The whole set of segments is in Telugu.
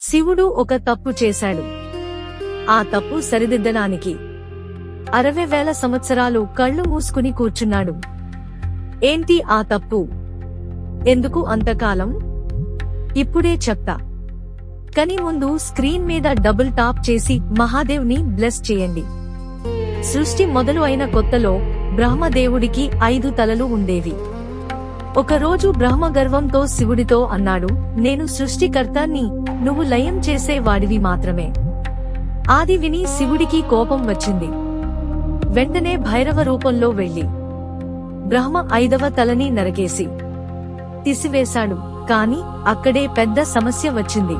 శివుడు ఒక తప్పు చేశాడు. ఆ తప్పు సరిదిద్దడానికి 60,000 సంవత్సరాలు కళ్ళు మూసుకుని కూర్చున్నాడు. ఏంటి ఆ తప్పు? ఎందుకు అంతకాలం? ఇప్పుడే చెప్తా. కని ముందు స్క్రీన్ మీద డబుల్ టాప్ చేసి మహాదేవ్ని బ్లెస్ చేయండి. సృష్టి మొదలు అయిన కొత్తలో బ్రహ్మదేవుడికి 5 తలలు ఉండేవి. ఒకరోజు బ్రహ్మ గర్వంతో శివుడితో అన్నాడు, నేను సృష్టికర్తని, నువ్వు లయం చేసే వాడివి మాత్రమే. ఆది విని శివుడికి కోపం వచ్చింది. వెంటనే భైరవ రూపంలో వెళ్లి బ్రహ్మ 5వ తలని నరకేసి తీసివేశాడు. కాని అక్కడే పెద్ద సమస్య వచ్చింది.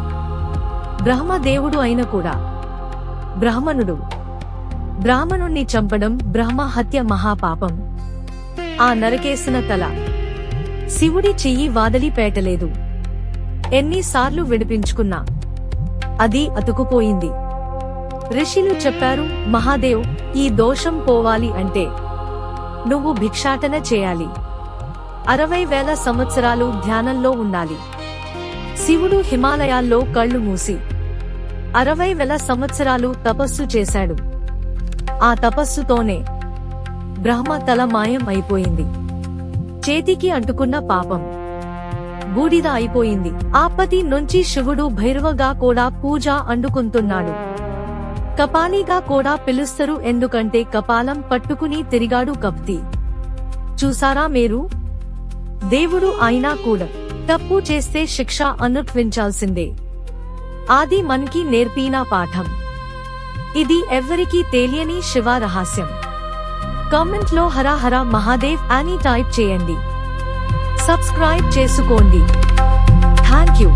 బ్రహ్మదేవుడు అయిన కూడా బ్రాహ్మణుణ్ణి చంపడం బ్రహ్మ హత్య మహాపాపం. ఆ నరకేసిన తల శివుడి చెయ్యి వాదలిపేటలేదు. ఎన్నిసార్లు విడిపించుకున్నా అది అతుకుపోయింది. ఋషులు చెప్పారు, మహాదేవ్, ఈ దోషం పోవాలి అంటే నువ్వు భిక్షాటన చేయాలి. 60,000 సంవత్సరాలు ధ్యానంలో ఉండాలి. శివుడు హిమాలయాల్లో కళ్ళు మూసి 60,000 సంవత్సరాలు తపస్సు చేశాడు. ఆ తపస్సుతోనే బ్రహ్మ తల మాయం అయిపోయింది. చేతికి అంటుకున్న పాపం బూడిద అయిపోయింది. ఆపతి నుంచి శివుడు భైరవగా కూడా పూజ అందుకుంటున్నాడు. కపాలిగా కూడా పిలుస్తారు, ఎందుకంటే కపాలం పట్టుకుని తిరిగాడు కప్తి. చూసారా మీరు? దేవుడు అయినా కూడా తప్పు చేస్తే శిక్ష అనుభవించాల్సిందే. ఆది మనకి నేర్పిన పాఠం ఇది. ఎవ్వరికీ తెలియని శివ రహస్యం. కామెంట్ లో హర హర మహాదేవ్ అని టైప్ చేయండి. సబ్స్క్రైబ్ చేసుకోండి. థాంక్యూ.